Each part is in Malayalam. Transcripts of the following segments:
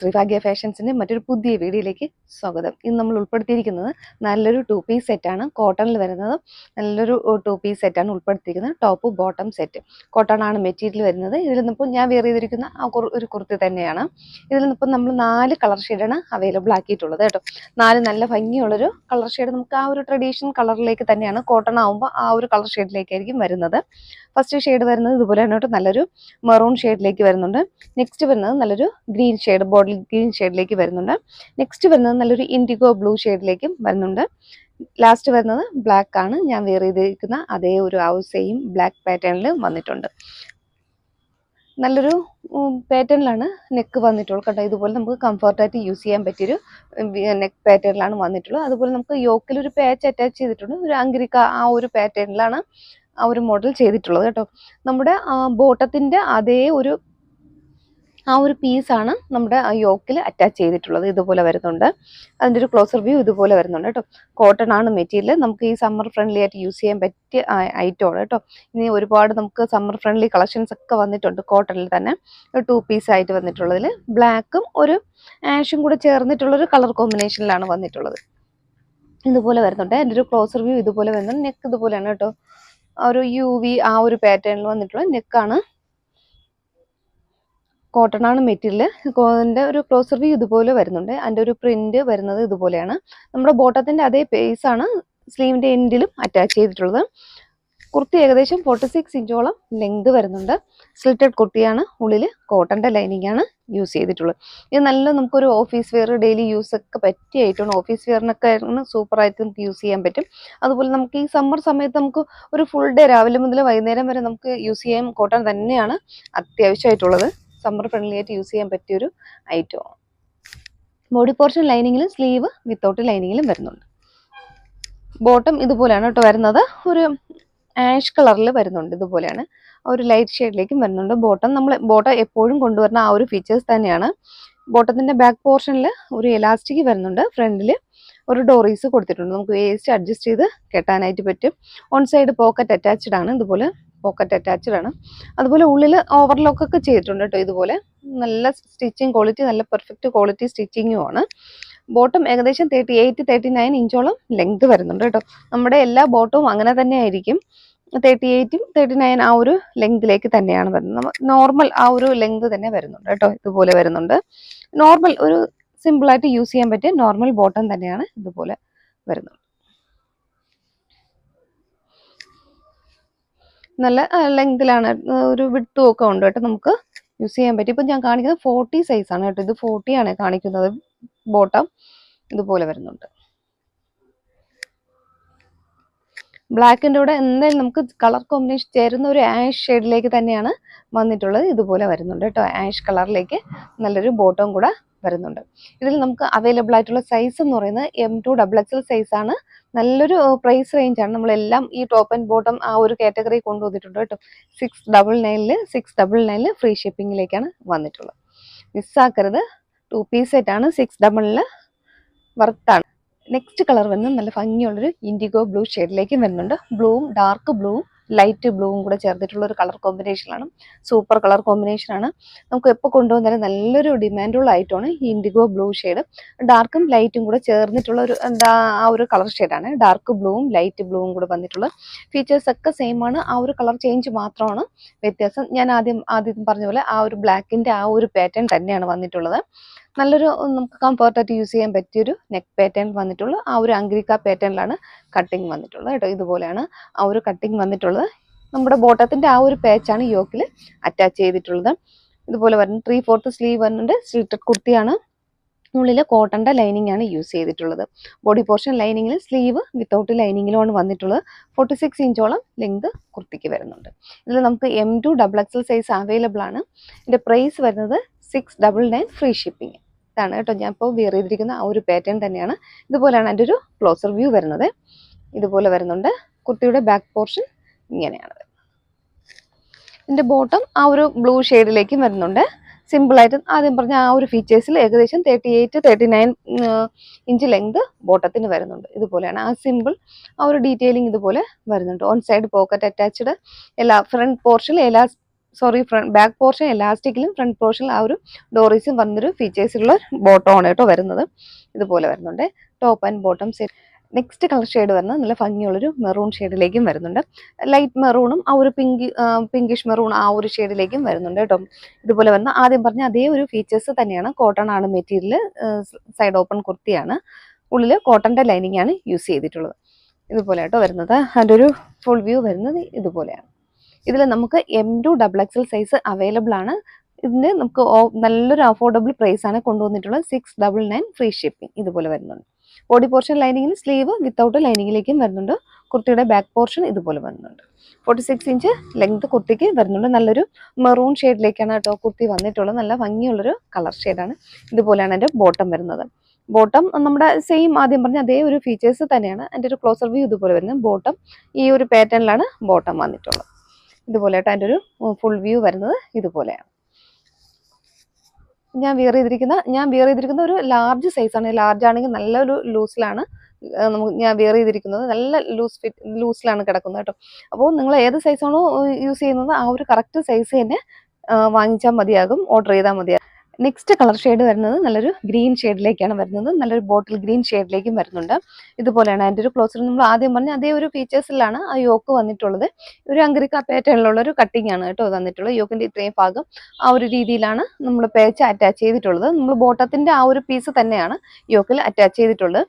ശ്രീഭാഗ്യ ഫാഷൻസിന്റെ മറ്റൊരു പുതിയ വീഡിയോയിലേക്ക് സ്വാഗതം. ഇന്ന് നമ്മൾ ഉൾപ്പെടുത്തിയിരിക്കുന്നത് നല്ലൊരു 2 പീസ് സെറ്റാണ്. കോട്ടണിൽ വരുന്നത് നല്ലൊരു 2 പീസ് സെറ്റാണ് ഉൾപ്പെടുത്തിയിരിക്കുന്നത്. ടോപ്പ് ബോട്ടം സെറ്റ് കോട്ടൺ ആണ് മെറ്റീരിയൽ വരുന്നത്. ഇതിൽ നിന്നിപ്പോൾ ഞാൻ വെയർ ചെയ്തിരിക്കുന്ന ഒരു കുർത്തി തന്നെയാണ്. ഇതിൽ നിന്നിപ്പോൾ നമ്മൾ 4 കളർ ഷെയ്ഡാണ് അവൈലബിൾ ആക്കിയിട്ടുള്ളത് കേട്ടോ. 4 നല്ല ഭംഗിയുള്ളൊരു കളർ ഷെയ്ഡ്. നമുക്ക് ആ ഒരു ട്രഡീഷണൽ കളറിലേക്ക് തന്നെയാണ്, കോട്ടൺ ആകുമ്പോൾ ആ ഒരു കളർ ഷെയ്ഡിലേക്കായിരിക്കും വരുന്നത്. ഫസ്റ്റ് ഷെയ്ഡ് വരുന്നത് ഇതുപോലെയാണ് കേട്ടോ, നല്ലൊരു മെറൂൺ ഷെയ്ഡിലേക്ക് വരുന്നുണ്ട്. നെക്സ്റ്റ് വരുന്നത് നല്ലൊരു ഗ്രീൻ ഷെയ്ഡ്, ബോട്ടിൽ ഗ്രീൻ ഷെയ്ഡിലേക്ക് വരുന്നുണ്ട്. നെക്സ്റ്റ് വരുന്നത് നല്ലൊരു ഇൻഡിഗോ ബ്ലൂ ഷെയ്ഡിലേക്കും വരുന്നുണ്ട്. ലാസ്റ്റ് വരുന്നത് ബ്ലാക്ക് ആണ്. ഞാൻ വെയർ ചെയ്തിരിക്കുന്ന അതേ ഒരു സെയിം ബ്ലാക്ക് പാറ്റേണിൽ വന്നിട്ടുണ്ട്. നല്ലൊരു പാറ്റേണിലാണ് നെക്ക് വന്നിട്ടുള്ളത് കേട്ടോ. ഇതുപോലെ നമുക്ക് കംഫർട്ടായിട്ട് യൂസ് ചെയ്യാൻ പറ്റിയൊരു നെക്ക് പാറ്റേണിലാണ് വന്നിട്ടുള്ളത്. അതുപോലെ നമുക്ക് യോക്കിൽ ഒരു പാച്ച് അറ്റാച്ച് ചെയ്തിട്ടുണ്ട്. ഒരു അങ്കരിക്ക ആ ഒരു പാറ്റേണിലാണ് ആ ഒരു മോഡൽ ചെയ്തിട്ടുള്ളത് കേട്ടോ. നമ്മുടെ ബോട്ടത്തിൻ്റെ അതേ ഒരു പീസാണ് നമ്മുടെ യോക്കിൽ അറ്റാച്ച് ചെയ്തിട്ടുള്ളത്. ഇതുപോലെ വരുന്നുണ്ട്. അതിൻ്റെ ഒരു ക്ലോസർ വ്യൂ ഇതുപോലെ വരുന്നുണ്ട് കേട്ടോ. കോട്ടൺ ആണ് മെറ്റീരിയൽ. നമുക്ക് ഈ സമ്മർ ഫ്രണ്ട്ലി ആയിട്ട് യൂസ് ചെയ്യാൻ പറ്റിയ ഐറ്റമാണ് കേട്ടോ. ഇനി ഒരുപാട് നമുക്ക് സമ്മർ ഫ്രണ്ട്ലി കളക്ഷൻസ് ഒക്കെ വന്നിട്ടുണ്ട് കോട്ടണിൽ തന്നെ. ഒരു 2 പീസ് ആയിട്ട് വന്നിട്ടുള്ളതിൽ ബ്ലാക്കും ഒരു ആഷും കൂടെ ചേർന്നിട്ടുള്ളൊരു കളർ കോമ്പിനേഷനിലാണ് വന്നിട്ടുള്ളത്. ഇതുപോലെ വരുന്നുണ്ട്. അതിൻ്റെ ഒരു ക്ലോസർ വ്യൂ ഇതുപോലെ വരുന്നുണ്ട്. നെക്ക് ഇതുപോലെയാണ് കേട്ടോ. ആ ഒരു UV ആ ഒരു പാറ്റേണിൽ വന്നിട്ടുള്ള നെക്കാണ്. കോട്ടൺ ആണ് മെറ്റീരിയൽ. അതിൻ്റെ ഒരു ക്ലോസർ വ്യൂ ഇതുപോലെ വരുന്നുണ്ട്. അതിൻ്റെ ഒരു പ്രിന്റ് വരുന്നത് ഇതുപോലെയാണ്. നമ്മുടെ ബോട്ടത്തിൻ്റെ അതേ പേസാണ് സ്ലീവിൻ്റെ എൻഡിലും അറ്റാച്ച് ചെയ്തിട്ടുള്ളത്. കുർത്തി ഏകദേശം 46 ഇഞ്ചോളം ലെങ്ത് വരുന്നുണ്ട്. സ്ലിറ്റഡ് കുർത്തിയാണ്. ഉള്ളിൽ കോട്ടൻ്റെ ലൈനിങ് ആണ് യൂസ് ചെയ്തിട്ടുള്ളത്. ഇത് നല്ല നമുക്കൊരു ഓഫീസ് വെയർ, ഡെയിലി യൂസ് ഒക്കെ പറ്റിയ ഐറ്റമാണ്. ഓഫീസ് വെയറിനൊക്കെ സൂപ്പറായിട്ട് നമുക്ക് യൂസ് ചെയ്യാൻ പറ്റും. അതുപോലെ നമുക്ക് ഈ സമ്മർ സമയത്ത് നമുക്ക് ഒരു ഫുൾ ഡേ രാവിലെ മുതൽ വൈകുന്നേരം വരെ നമുക്ക് യൂസ് ചെയ്യാൻ കോട്ടൺ തന്നെയാണ് അത്യാവശ്യമായിട്ടുള്ളത്. സമ്മർ ഫ്രണ്ട്ലി ആയിട്ട് യൂസ് ചെയ്യാൻ പറ്റിയൊരു ഐറ്റമാണ്. ബോഡി പോർഷൻ ലൈനിങ്ങിലും സ്ലീവ് വിത്തൗട്ട് ലൈനിങ്ങിലും വരുന്നുണ്ട്. ബോട്ടം ഇതുപോലെയാണ് കേട്ടോ വരുന്നത്. ഒരു ആഷ് കളറിൽ വരുന്നുണ്ട്. ഇതുപോലെയാണ് ഒരു ലൈറ്റ് ഷെയ്ഡിലേക്കും വരുന്നുണ്ട്. ബോട്ടം എപ്പോഴും കൊണ്ടുവരുന്ന ആ ഒരു ഫീച്ചേഴ്സ് തന്നെയാണ്. ബോട്ടത്തിൻ്റെ ബാക്ക് പോർഷനിൽ ഒരു എലാസ്റ്റിക് വരുന്നുണ്ട്. ഫ്രണ്ടിൽ ഒരു ഡോറീസ് കൊടുത്തിട്ടുണ്ട്. നമുക്ക് വേസ്റ്റ് അഡ്ജസ്റ്റ് ചെയ്ത് കെട്ടാനായിട്ട് പറ്റും. ഓൺ സൈഡ് പോക്കറ്റ് അറ്റാച്ച്ഡ് ആണ്. ഇതുപോലെ പോക്കറ്റ് അറ്റാച്ച്ഡ് ആണ്. അതുപോലെ ഉള്ളിൽ ഓവർലോക്കൊക്കെ ചെയ്തിട്ടുണ്ട് കേട്ടോ. ഇതുപോലെ നല്ല സ്റ്റിച്ചിങ് ക്വാളിറ്റി, നല്ല പെർഫെക്റ്റ് ക്വാളിറ്റി സ്റ്റിച്ചിങ്ങും ആണ്. ബോട്ടം ഏകദേശം 38-39 ഇഞ്ചോളം ലെങ്ത് വരുന്നുണ്ട് കേട്ടോ. നമ്മുടെ എല്ലാ ബോട്ടവും അങ്ങനെ തന്നെ ആയിരിക്കും. 38ഉം 39 ആ ഒരു ലെങ്തിലേക്ക് തന്നെയാണ് വരുന്നത്. നോർമൽ ആ ഒരു ലെങ്ത് തന്നെ വരുന്നുണ്ട് കേട്ടോ. ഇതുപോലെ വരുന്നുണ്ട്. നോർമൽ ഒരു സിമ്പിളായിട്ട് യൂസ് ചെയ്യാൻ പറ്റിയ നോർമൽ ബോട്ടം തന്നെയാണ് ഇതുപോലെ വരുന്നത്. നല്ല ലെങ്തിലാണ്. ഒരു വിട്ടും ഒക്കെ ഉണ്ട് കേട്ടോ. നമുക്ക് യൂസ് ചെയ്യാൻ പറ്റും. ഇപ്പം ഞാൻ കാണിക്കുന്നത് 40 സൈസാണ് കേട്ടോ. ഇത് 40 ആണ് കാണിക്കുന്നത്. ബോട്ടം ഇതുപോലെ വരുന്നുണ്ട്. ബ്ലാക്കിൻ്റെ കൂടെ എന്തായാലും നമുക്ക് കളർ കോമ്പിനേഷൻ ചേരുന്ന ഒരു ആഷ് ഷെയ്ഡിലേക്ക് തന്നെയാണ് വന്നിട്ടുള്ളത്. ഇതുപോലെ വരുന്നുണ്ട് കേട്ടോ. ആഷ് കളറിലേക്ക് നല്ലൊരു ബോട്ടം കൂടെ വരുന്നുണ്ട്. ഇതിൽ നമുക്ക് അവൈലബിൾ ആയിട്ടുള്ള സൈസ് എന്ന് പറയുന്നത് M2 XXL സൈസാണ്. നല്ലൊരു പ്രൈസ് റേഞ്ചാണ്. നമ്മളെല്ലാം ഈ ടോപ്പ് ആൻഡ് ബോട്ടം ആ ഒരു കാറ്റഗറി കൊണ്ടുവന്നിട്ടുണ്ട് കേട്ടോ. 699 ഫ്രീ ഷിപ്പിങ്ങിലേക്കാണ് വന്നിട്ടുള്ളത്. മിസ്സാക്കരുത്. 2 പീസ് സെറ്റാണ്. 699 വർത്താണ്. നെക്സ്റ്റ് കളർ വരുന്നത് നല്ല ഭംഗിയുള്ളൊരു ഇൻഡിഗോ ബ്ലൂ ഷെയ്ഡിലേക്കും വരുന്നുണ്ട്. ബ്ലൂവും ഡാർക്ക് ബ്ലൂവും ലൈറ്റ് ബ്ലൂവും കൂടെ ചേർത്തിട്ടുള്ള ഒരു കളർ കോമ്പിനേഷനാണ്. സൂപ്പർ കളർ കോമ്പിനേഷനാണ്. നമുക്ക് എപ്പോൾ കൊണ്ടുവന്നാലും നല്ലൊരു ഡിമാൻഡുള്ള ഐറ്റമാണ് ഈ ഇൻഡിഗോ ബ്ലൂ ഷെയ്ഡ്. ഡാർക്കും ലൈറ്റും കൂടെ ചേർന്നിട്ടുള്ള ആ ഒരു കളർ ഷെയ്ഡാണ്. ഡാർക്ക് ബ്ലൂവും ലൈറ്റ് ബ്ലൂവും കൂടെ വന്നിട്ടുള്ളത്. ഫീച്ചേഴ്സ് ഒക്കെ സെയിം ആണ്. ആ ഒരു കളർ ചേഞ്ച് മാത്രമാണ് വ്യത്യാസം. ഞാൻ ആദ്യം പറഞ്ഞ പോലെ ആ ഒരു ബ്ലാക്കിൻ്റെ ആ ഒരു പാറ്റേൺ തന്നെയാണ് വന്നിട്ടുള്ളത്. നല്ലൊരു നമുക്ക് കംഫർട്ടായിട്ട് യൂസ് ചെയ്യാൻ പറ്റിയൊരു നെക്ക് പാറ്റേൺ വന്നിട്ടുള്ള ആ ഒരു അങ്കരിക്ക പാറ്റേണിലാണ് കട്ടിങ് വന്നിട്ടുള്ളത് കേട്ടോ. ഇതുപോലെയാണ് ആ ഒരു കട്ടിങ് വന്നിട്ടുള്ളത്. നമ്മുടെ ബോട്ടത്തിൻ്റെ ആ ഒരു പാച്ചാണ് യോക്കിൽ അറ്റാച്ച് ചെയ്തിട്ടുള്ളത്. ഇതുപോലെ വരുന്നത് 3/4 സ്ലീവ് വരുന്നുണ്ട്. സ്ലിറ്റഡ് കുർത്തിയാണ്. ഉള്ളിൽ കോട്ടൻ്റെ ലൈനിങ് ആണ് യൂസ് ചെയ്തിട്ടുള്ളത്. ബോഡി പോർഷൻ ലൈനിങ്ങിൽ, സ്ലീവ് വിത്തൗട്ട് ലൈനിങ്ങിലുമാണ് വന്നിട്ടുള്ളത്. 46 ഇഞ്ചോളം ലെങ്ത് കുർത്തിക്ക് വരുന്നുണ്ട്. ഇതിൽ നമുക്ക് M2 XXL സൈസ് അവൈലബിൾ ആണ്. ഇതിൻ്റെ പ്രൈസ് വരുന്നത് 699 ഫ്രീ ഷിപ്പിംഗ്. ഇതാണ് കേട്ടോ ഞാൻ ഇപ്പോൾ വെയർ ചെയ്തിരിക്കുന്ന ആ ഒരു പാറ്റേൺ തന്നെയാണ്. ഇതുപോലെയാണ് എൻ്റെ ഒരു ക്ലോസർ വ്യൂ വരുന്നത്. ഇതുപോലെ വരുന്നുണ്ട്. കുർത്തിയുടെ ബാക്ക് പോർഷൻ ഇങ്ങനെയാണ്. ഇതിൻ്റെ ബോട്ടം ആ ഒരു ബ്ലൂ ഷെയ്ഡിലേക്കും വരുന്നുണ്ട്. സിമ്പിളായിട്ട് ആദ്യം പറഞ്ഞ ആ ഒരു ഫീച്ചേഴ്സിൽ ഏകദേശം 38-39 ഇഞ്ച് ലെങ്ത് ബോട്ടത്തിന് വരുന്നുണ്ട്. ഇതുപോലെയാണ് ആ സിമ്പിൾ ആ ഒരു ഡീറ്റെയിലിംഗ് ഇതുപോലെ വരുന്നുണ്ട്. On side pocket attached. Front പോർഷനിൽ സോറി ബാക്ക് പോർഷൻ എലാസ്റ്റിക്കിലും ഫ്രണ്ട് പോർഷനിൽ ആ ഒരു ഡോറീസും വന്നൊരു ഫീച്ചേഴ്സുള്ള ബോട്ടം ആണ് കേട്ടോ വരുന്നത്. ഇതുപോലെ വരുന്നുണ്ട് top and bottom set. Next colour shade വരുന്നത് നല്ല ഭംഗിയുള്ളൊരു മെറൂൺ ഷെയ്ഡിലേക്കും വരുന്നുണ്ട്. ലൈറ്റ് മെറൂണും ആ ഒരു പിങ്കിഷ് മെറൂൺ ആ ഒരു ഷെയ്ഡിലേക്കും വരുന്നുണ്ട് കേട്ടോ. ഇതുപോലെ വരുന്ന ആദ്യം പറഞ്ഞ അതേ ഒരു ഫീച്ചേഴ്സ് തന്നെയാണ്. കോട്ടൺ ആണ് മെറ്റീരിയൽ, സൈഡ് ഓപ്പൺ കുർത്തിയാണ്, ഉള്ളിൽ കോട്ടന്റെ ലൈനിങ് ആണ് യൂസ് ചെയ്തിട്ടുള്ളത്. ഇതുപോലെ കേട്ടോ വരുന്നത്. അതിൻ്റെ ഒരു ഫുൾ വ്യൂ വരുന്നത് ഇതുപോലെയാണ്. ഇതിൽ നമുക്ക് M2 സൈസ് അവൈലബിൾ ആണ്. ഇതിന് നമുക്ക് നല്ലൊരു അഫോർഡബിൾ പ്രൈസ് ആണ് കൊണ്ടുവന്നിട്ടുള്ളത്. 699 ഫ്രീ ഷിപ്പിംഗ്. ഇതുപോലെ വരുന്നുണ്ട്. ബോഡി പോർഷൻ ലൈനിങ്ങിൽ സ്ലീവ് വിത്തൗട്ട് ലൈനിങ്ങിലേക്കും വരുന്നുണ്ട്. കുർത്തിയുടെ ബാക്ക് പോർഷൻ ഇതുപോലെ വരുന്നുണ്ട്. 46 ഇഞ്ച് ലെങ്ത് കുർത്തിക്ക് വരുന്നുണ്ട്. നല്ലൊരു മെറൂൺ ഷെയ്ഡിലേക്കാണ് കേട്ടോ കുർത്തി വന്നിട്ടുള്ളത്. നല്ല ഭംഗിയുള്ളൊരു കളർ ഷെയ്ഡാണ്. ഇതുപോലെയാണ് എൻ്റെ ബോട്ടം വരുന്നത്. ബോട്ടം നമ്മുടെ സെയിം ആദ്യം പറഞ്ഞ അതേ ഒരു ഫീച്ചേഴ്സ് തന്നെയാണ്. എൻ്റെ ഒരു ക്ലോസർ വ്യൂ ഇതുപോലെ വരുന്നത്. ബോട്ടം ഈ ഒരു പാറ്റേണിലാണ് ബോട്ടം വന്നിട്ടുള്ളത്. ഇതുപോലെ ആയിട്ട് അതിൻ്റെ ഒരു ഫുൾ വ്യൂ വരുന്നത് ഇതുപോലെയാണ്. ഞാൻ വിയർ ചെയ്തിരിക്കുന്ന ഒരു ലാർജ് സൈസാണ്. ലാർജ് ആണെങ്കിൽ നല്ലൊരു ലൂസിലാണ് ഞാൻ വിയർ ചെയ്തിരിക്കുന്നത്. നല്ല ലൂസിലാണ് കിടക്കുന്നത് കേട്ടോ. അപ്പോൾ നിങ്ങൾ ഏത് സൈസാണോ യൂസ് ചെയ്യുന്നത് ആ ഒരു കറക്റ്റ് സൈസ് തന്നെ വാങ്ങിച്ചാൽ മതിയാകും, ഓർഡർ ചെയ്താൽ മതിയാകും. നെക്സ്റ്റ് കളർ ഷെയ്ഡ് വരുന്നത് നല്ലൊരു ഗ്രീൻ ഷെയ്ഡിലേക്കാണ് വരുന്നത്. നല്ലൊരു ബോട്ടിൽ ഗ്രീൻ ഷെയ്ഡിലേക്കും വരുന്നുണ്ട്. ഇതുപോലെയാണ് അതിൻ്റെ ഒരു ക്ലോസർ. നമ്മൾ ആദ്യം പറഞ്ഞ അതേ ഒരു ഫീച്ചേഴ്സിലാണ് ആ യോക്ക് വന്നിട്ടുള്ളത്. ഒരു അങ്കരിക്ക പാറ്റേണിലുള്ള ഒരു കട്ടിംഗ് ആണ് കേട്ടോ വന്നിട്ടുള്ളത്. യോക്കിന്റെ ഇത്രയും ഭാഗം ആ ഒരു രീതിയിലാണ് നമ്മൾ പേച്ച് അറ്റാച്ച് ചെയ്തിട്ടുള്ളത്. നമ്മൾ ബോട്ടത്തിന്റെ ആ ഒരു പീസ് തന്നെയാണ് യോക്കിൽ അറ്റാച്ച് ചെയ്തിട്ടുള്ളത്.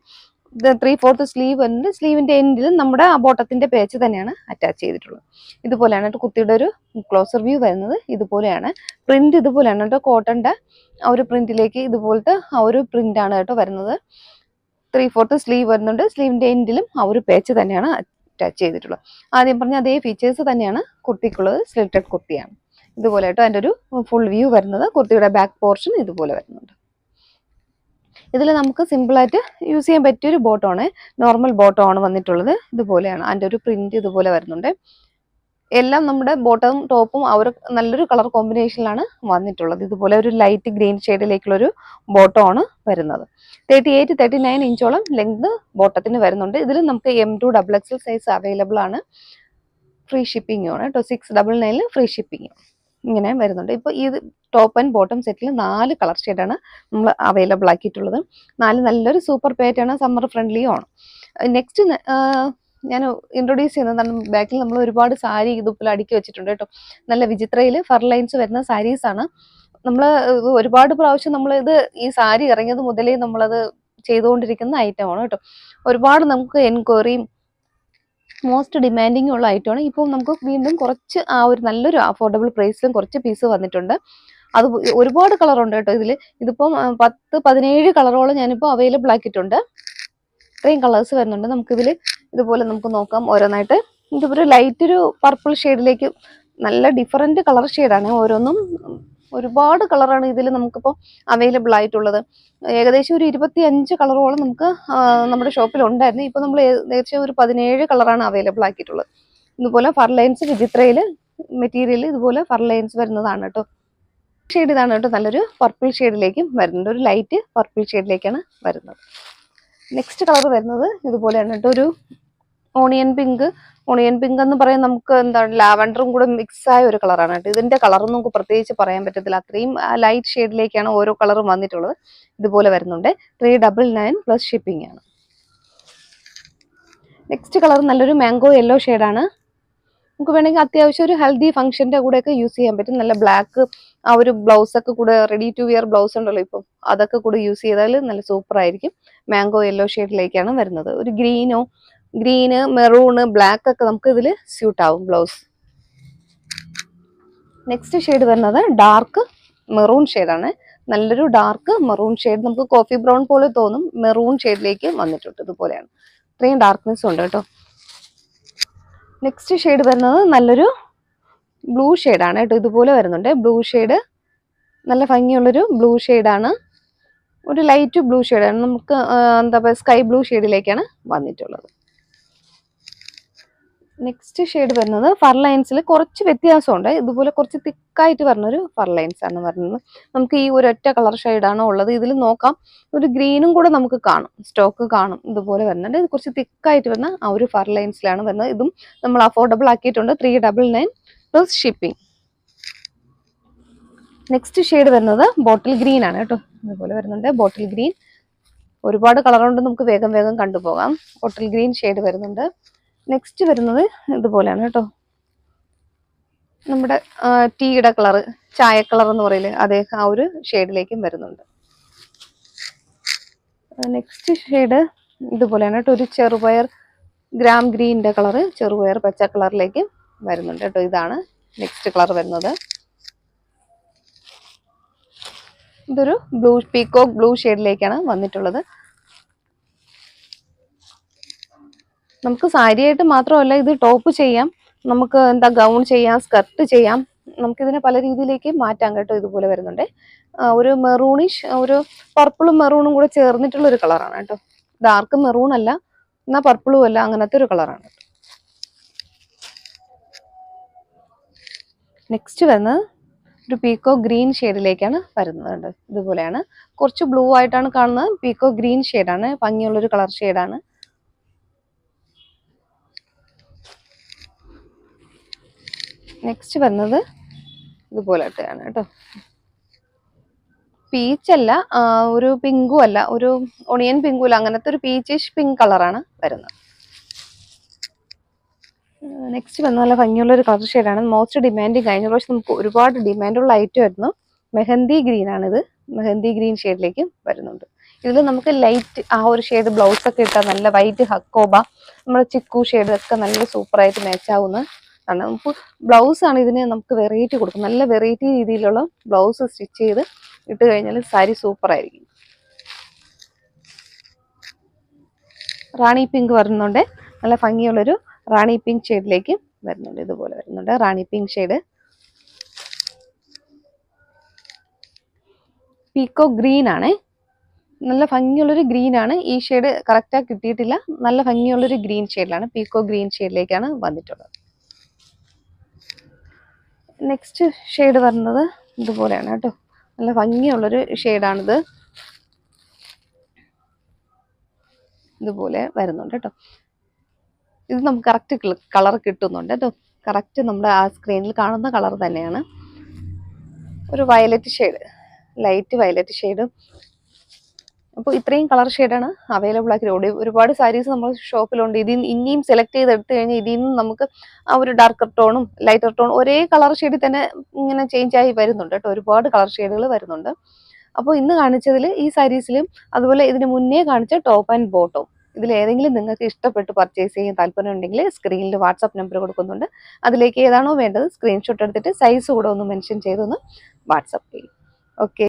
3/4 സ്ലീവ് വരുന്നുണ്ട്. സ്ലീവിന്റെ എൻഡിൽ നമ്മുടെ ആ ബോട്ടത്തിന്റെ പേച്ച് തന്നെയാണ് അറ്റാച്ച് ചെയ്തിട്ടുള്ളത്. ഇതുപോലെയാണ് കുർത്തിയുടെ ഒരു ക്ലോസർ വ്യൂ വരുന്നത്. ഇതുപോലെയാണ് പ്രിന്റ്. ഇതുപോലെയാണ് കേട്ടോ കോട്ടന്റെ ആ ഒരു പ്രിന്റിലേക്ക് ഇതുപോലത്തെ ആ ഒരു പ്രിന്റ് ആണ് കേട്ടോ വരുന്നത്. 3/4 സ്ലീവ് വരുന്നുണ്ട്. സ്ലീവിന്റെ എൻഡിലും ആ ഒരു പേച്ച് തന്നെയാണ് അറ്റാച്ച് ചെയ്തിട്ടുള്ളത്. ആദ്യം പറഞ്ഞ അതേ ഫീച്ചേഴ്സ് തന്നെയാണ് കുർത്തിക്കുള്ളത്. സ്ലിറ്റഡ് കുർത്തിയാണ്. ഇതുപോലെ കേട്ടോ അതിൻ്റെ ഒരു ഫുൾ വ്യൂ വരുന്നത്. കുർത്തിയുടെ ബാക്ക് പോർഷൻ ഇതുപോലെ വരുന്നുണ്ട്. ഇതിൽ നമുക്ക് സിമ്പിളായിട്ട് യൂസ് ചെയ്യാൻ പറ്റിയൊരു ബോട്ടമാണ്. നോർമൽ ബോട്ടമാണ് വന്നിട്ടുള്ളത്. ഇതുപോലെയാണ് അതിൻ്റെ ഒരു പ്രിന്റ് ഇതുപോലെ വരുന്നുണ്ട്. എല്ലാം നമ്മുടെ ബോട്ടവും ടോപ്പും ആ ഒരു നല്ലൊരു കളർ കോമ്പിനേഷനിലാണ് വന്നിട്ടുള്ളത്. ഇതുപോലെ ഒരു ലൈറ്റ് ഗ്രീൻ ഷെയ്ഡിലേക്കുള്ളൊരു ബോട്ടമാണ് വരുന്നത്. 38-39 ഇഞ്ചോളം ലെങ്ത് ബോട്ടത്തിന് വരുന്നുണ്ട്. ഇതിൽ നമുക്ക് M2 സൈസ് അവൈലബിൾ ആണ്. ഫ്രീ ഷിപ്പിംഗ് ആണ് കേട്ടോ. 699 ഫ്രീ ഷിപ്പിംഗ് ഇങ്ങനെ വരുന്നുണ്ട്. ഇപ്പോൾ ഈ top and bottom settle 4 colour ഷെയ്ഡാണ് നമ്മൾ അവൈലബിൾ ആക്കിയിട്ടുള്ളത്. 4 നല്ലൊരു സൂപ്പർ പാറ്റേൺ, സമ്മർ ഫ്രണ്ട്ലിയും ആണ്. നെക്സ്റ്റ് ഞാൻ ഇൻട്രൊഡ്യൂസ് ചെയ്യുന്നതാണ്. ബാക്കിൽ നമ്മൾ ഒരുപാട് സാരി ഇതുപോലെ അടുക്കി വെച്ചിട്ടുണ്ട് കേട്ടോ. നല്ല വിചിത്രയിൽ ഫർ ലൈൻസ് വരുന്ന സാരീസ് ആണ്. നമ്മൾ ഒരുപാട് പ്രാവശ്യം നമ്മളിത് ഈ സാരി ഇറങ്ങിയത് മുതലേ നമ്മളത് ചെയ്തുകൊണ്ടിരിക്കുന്ന ഐറ്റമാണ് കേട്ടോ. ഒരുപാട് നമുക്ക് എൻക്വയറിയും മോസ്റ്റ് ഡിമാൻഡിങ് ഉള്ള ഐറ്റമാണ്. ഇപ്പോൾ നമുക്ക് വീണ്ടും കുറച്ച് ആ ഒരു നല്ലൊരു അഫോർഡബിൾ പ്രൈസിലും കുറച്ച് പീസ് വന്നിട്ടുണ്ട്. അത് ഒരുപാട് കളർ ഉണ്ട് കേട്ടോ ഇതിൽ. ഇതിപ്പം 10-17 കളറോളം ഞാനിപ്പോൾ അവൈലബിൾ ആക്കിയിട്ടുണ്ട്. ഇത്രയും കളേഴ്സ് വരുന്നുണ്ട് നമുക്കിതിൽ. ഇതുപോലെ നമുക്ക് നോക്കാം ഓരോന്നായിട്ട്. ഇതുപോലെ ലൈറ്റ് ഒരു പർപ്പിൾ ഷെയ്ഡിലേക്ക് നല്ല ഡിഫറെന്റ് കളർ ഷെയ്ഡാണ് ഓരോന്നും. ഒരുപാട് കളറാണ് ഇതിൽ നമുക്കിപ്പോൾ അവൈലബിൾ ആയിട്ടുള്ളത്. ഏകദേശം ഒരു 25 കളറോളം നമുക്ക് നമ്മുടെ ഷോപ്പിൽ ഉണ്ടായിരുന്നു. ഇപ്പോൾ നമ്മൾ ഏകദേശം ഒരു 17 കളറാണ് അവൈലബിൾ ആക്കിയിട്ടുള്ളത്. ഇതുപോലെ ഫർ ലൈൻസ് വിചിത്രയിൽ മെറ്റീരിയൽ ഇതുപോലെ ഫർ ലൈൻസ് വരുന്നതാണ് കേട്ടോ. ഷെയ്ഡ് ഇതാണ് കേട്ടോ. നല്ലൊരു പർപ്പിൾ ഷെയ്ഡിലേക്കും വരുന്നുണ്ട്. ഒരു ലൈറ്റ് പർപ്പിൾ ഷെയ്ഡിലേക്കാണ് വരുന്നത്. നെക്സ്റ്റ് കളർ വരുന്നത് ഇതുപോലെയാണ് കേട്ടോ. ഒരു ഓണിയൻ പിങ്ക് എന്ന് പറയാൻ നമുക്ക് എന്താണ് ലാവൻഡറും കൂടെ മിക്സ് ആയ ഒരു കളറാണ് കേട്ടോ. ഇതിന്റെ കളറൊന്നും നമുക്ക് പ്രത്യേകിച്ച് പറയാൻ പറ്റത്തില്ല. അത്രയും ലൈറ്റ് ഷെയ്ഡിലേക്കാണ് ഓരോ കളറും വന്നിട്ടുള്ളത്. ഇതുപോലെ വരുന്നുണ്ട്. 399 പ്ലസ് ഷിപ്പിംഗ് ആണ്. നെക്സ്റ്റ് കളർ നല്ലൊരു മാംഗോ യെല്ലോ ഷെയ്ഡാണ്. നമുക്ക് വേണമെങ്കിൽ അത്യാവശ്യം ഒരു ഹെൽത്തി ഫംഗ്ഷന്റെ കൂടെയൊക്കെ യൂസ് ചെയ്യാൻ പറ്റും. നല്ല ബ്ലാക്ക് ആ ഒരു ബ്ലൗസ് ഒക്കെ കൂടെ റെഡി ടു വിയർ ബ്ലൗസ് ഉണ്ടല്ലോ ഇപ്പം, അതൊക്കെ കൂടെ യൂസ് ചെയ്താൽ നല്ല സൂപ്പർ ആയിരിക്കും. മാംഗോ യെല്ലോ ഷെയ്ഡിലേക്കാണ് വരുന്നത്. ഒരു ഗ്രീന് മെറൂണ് ബ്ലാക്ക് ഒക്കെ നമുക്ക് ഇതിൽ സ്യൂട്ട് ആവും ബ്ലൗസ്. നെക്സ്റ്റ് ഷെയ്ഡ് വരുന്നത് ഡാർക്ക് മെറൂൺ ഷെയ്ഡാണ്. നല്ലൊരു ഡാർക്ക് മെറൂൺ ഷെയ്ഡ്. നമുക്ക് കോഫി ബ്രൗൺ പോലെ തോന്നും. മെറൂൺ ഷെയ്ഡിലേക്ക് വന്നിട്ടുണ്ട്. ഇതുപോലെയാണ്. ഇത്രയും ഡാർക്ക്നെസ് ഉണ്ട് കേട്ടോ. നെക്സ്റ്റ് ഷെയ്ഡ് വരുന്നത് നല്ലൊരു ബ്ലൂ ഷെയ്ഡാണ് കേട്ടോ. ഇതുപോലെ വരുന്നുണ്ട്. ബ്ലൂ ഷെയ്ഡ് നല്ല ഭംഗിയുള്ളൊരു ബ്ലൂ ഷെയ്ഡാണ്. ഒരു ലൈറ്റ് ബ്ലൂ ഷെയ്ഡാണ്. നമുക്ക് എന്താ പറയുക സ്കൈ ബ്ലൂ ഷെയ്ഡിലേക്കാണ് വന്നിട്ടുള്ളത്. നെക്സ്റ്റ് ഷെയ്ഡ് വരുന്നത് ഫർ ലൈൻസിൽ കുറച്ച് വ്യത്യാസമുണ്ട്. ഇതുപോലെ കുറച്ച് തിക്കായിട്ട് വരുന്നൊരു ഫർ ലൈൻസ് ആണ് വരുന്നത്. നമുക്ക് ഈ ഒരൊറ്റ കളർ ഷെയ്ഡാണ് ഉള്ളത്. ഇതിൽ നോക്കാം ഒരു ഗ്രീനും കൂടെ നമുക്ക് കാണും, സ്റ്റോക്ക് കാണും. ഇതുപോലെ വരുന്നുണ്ട്. ഇത് കുറച്ച് തിക്കായിട്ട് വരുന്ന ആ ഒരു ഫർ ലൈൻസിലാണ് വരുന്നത്. ഇതും നമ്മൾ അഫോർഡബിൾ ആക്കിയിട്ടുണ്ട്. 399 പ്ലസ് ഷിപ്പിംഗ്. നെക്സ്റ്റ് ഷെയ്ഡ് വരുന്നത് ബോട്ടിൽ ഗ്രീൻ ആണ് കേട്ടോ. ഇതുപോലെ വരുന്നുണ്ട് ബോട്ടിൽ ഗ്രീൻ. ഒരുപാട് കളർ കൊണ്ട് നമുക്ക് വേഗം വേഗം കണ്ടുപോകാം. ബോട്ടിൽ ഗ്രീൻ ഷെയ്ഡ് വരുന്നുണ്ട്. നെക്സ്റ്റ് വരുന്നത് ഇതുപോലെയാണ് കേട്ടോ. നമ്മുടെ ടീയുടെ കളർ, ചായ കളർ എന്ന് പറയില്ലേ, അതേ ആ ഒരു ഷെയ്ഡിലേക്കും വരുന്നുണ്ട്. നെക്സ്റ്റ് ഷെയ്ഡ് ഇതുപോലെയാണ് കേട്ടോ. ഒരു ചെറുപയർ ഗ്രാം ഗ്രീനിന്റെ കളർ ചെറുപയർ പച്ച കളറിലേക്ക് വരുന്നുണ്ട് കേട്ടോ. ഇതാണ് നെക്സ്റ്റ് കളർ വരുന്നത്. ഇതൊരു ബ്ലൂ പീകോക്ക് ബ്ലൂ ഷെയ്ഡിലേക്കാണ് വന്നിട്ടുള്ളത്. നമുക്ക് സാരിയായിട്ട് മാത്രമല്ല ഇത് ടോപ്പ് ചെയ്യാം, നമുക്ക് എന്താ ഗൗൺ ചെയ്യാം, സ്കർട്ട് ചെയ്യാം, നമുക്കിതിനെ പല രീതിയിലേക്ക് മാറ്റാം കേട്ടോ. ഇതുപോലെ വരുന്നുണ്ട്. ഒരു മെറൂണിഷ്, ഒരു പർപ്പിളും മെറൂണും കൂടെ ചേർന്നിട്ടുള്ള ഒരു കളറാണ് കേട്ടോ. ഡാർക്ക് മെറൂൺ അല്ല, എന്നാൽ പർപ്പിളും അല്ല, അങ്ങനത്തെ ഒരു കളറാണ്. നെക്സ്റ്റ് വരുന്നത് ഒരു പീക്കോ ഗ്രീൻ ഷെയ്ഡിലേക്കാണ് വരുന്നത്. ഇതുപോലെയാണ്. കുറച്ച് ബ്ലൂ ആയിട്ടാണ് കാണുന്നത്. പീക്കോ ഗ്രീൻ ഷെയ്ഡാണ്, ഭംഗിയുള്ളൊരു കളർ ഷെയ്ഡാണ്. നെക്സ്റ്റ് വരുന്നത് ഇതുപോലെയാണ് കേട്ടോ. പീച്ചല്ല, ഒരു പിങ്കും അല്ല, ഒരു ഒണിയൻ പിങ്കും അല്ല, അങ്ങനത്തെ ഒരു പീച്ചിഷ് പിങ്ക് കളറാണ് വരുന്നത്. നെക്സ്റ്റ് വന്ന നല്ല ഭംഗിയുള്ള ഒരു കളർ ഷെയ്ഡാണ്. മോസ്റ്റ് ഡിമാൻഡിങ്, കഴിഞ്ഞ പ്രാവശ്യം നമുക്ക് ഒരുപാട് ഡിമാൻഡുള്ള ഐറ്റം ആയിരുന്നു. മെഹന്തി ഗ്രീൻ ആണിത്. മെഹന്തി ഗ്രീൻ ഷെയ്ഡിലേക്ക് വരുന്നുണ്ട്. ഇതിൽ നമുക്ക് ലൈറ്റ് ആ ഒരു ഷെയ്ഡ് ബ്ലൗസ് ഒക്കെ ഇട്ടാൽ നല്ല വൈറ്റ് ഹക്കോബ, നമ്മുടെ ചിക്കു ഷെയ്ഡ് ഒക്കെ നല്ല സൂപ്പറായിട്ട് മാച്ച് ആവുന്ന ആണ്. നമുക്ക് ബ്ലൗസ് ആണ് ഇതിന് നമുക്ക് വെറൈറ്റി കൊടുക്കും. നല്ല വെറൈറ്റി രീതിയിലുള്ള ബ്ലൗസ് സ്റ്റിച്ച് ചെയ്ത് ഇട്ട് കഴിഞ്ഞാൽ സാരി സൂപ്പർ ആയിരിക്കും. റാണി പിങ്ക് വരുന്നുണ്ട്. നല്ല ഭംഗിയുള്ളൊരു റാണി പിങ്ക് ഷെയ്ഡിലേക്ക് വരുന്നുണ്ട്. ഇതുപോലെ വരുന്നുണ്ട് റാണി പിങ്ക് ഷെയ്ഡ്. പീക്കോ ഗ്രീൻ ആണ്. നല്ല ഭംഗിയുള്ളൊരു ഗ്രീൻ ആണ്. ഈ ഷെയ്ഡ് കറക്റ്റായി കിട്ടിയിട്ടില്ല. നല്ല ഭംഗിയുള്ളൊരു ഗ്രീൻ ഷെയ്ഡിലാണ്, പീക്കോ ഗ്രീൻ ഷെയ്ഡിലേക്കാണ് വന്നിട്ടുള്ളത്. നെക്സ്റ്റ് ഷെയ്ഡ് വരുന്നത് ഇതുപോലെയാണ് കേട്ടോ. നല്ല ഭംഗിയുള്ളൊരു ഷെയ്ഡാണിത്. ഇതുപോലെ വരുന്നുണ്ട് കേട്ടോ. ഇത് നമുക്ക് കറക്റ്റ് കളർ കിട്ടുന്നുണ്ട് കേട്ടോ. കറക്റ്റ് നമ്മുടെ ആ സ്ക്രീനിൽ കാണുന്ന കളർ തന്നെയാണ്. ഒരു violet shade, light violet shade. അപ്പോൾ ഇത്രയും കളർ ഷെയ്ഡാണ് അവൈലബിൾ ആക്കി. ഒരുപാട് സാരീസ് നമ്മൾ ഷോപ്പിലുണ്ട്. ഇനിയും സെലക്ട് ചെയ്ത് എടുത്തു കഴിഞ്ഞാൽ ഇതിൽ നിന്ന് നമുക്ക് ആ ഒരു ഡാർക്കർ ടോണും ലൈറ്റർ ടോണും ഒരേ കളർ ഷെയ്ഡിൽ തന്നെ ഇങ്ങനെ ചേഞ്ച് ആയി വരുന്നുണ്ട് കേട്ടോ. ഒരുപാട് കളർ ഷെയ്ഡുകൾ വരുന്നുണ്ട്. അപ്പോൾ ഇന്ന് കാണിച്ചതിൽ ഈ സാരീസിലും അതുപോലെ ഇതിന് മുന്നേ കാണിച്ച ടോപ്പ് ആൻഡ് ബോട്ടം ഇതിലേതെങ്കിലും നിങ്ങൾക്ക് ഇഷ്ടപ്പെട്ട് പർച്ചേസ് ചെയ്യാൻ താല്പര്യം ഉണ്ടെങ്കിൽ സ്ക്രീനിൽ വാട്സാപ്പ് നമ്പർ കൊടുക്കുന്നുണ്ട്. അതിലേക്ക് ഏതാണോ വേണ്ടത് സ്ക്രീൻഷോട്ട് എടുത്തിട്ട് സൈസ് കൂടെ ഒന്ന് മെൻഷൻ ചെയ്തൊന്ന് വാട്സാപ്പ് ചെയ്യും. ഓക്കെ.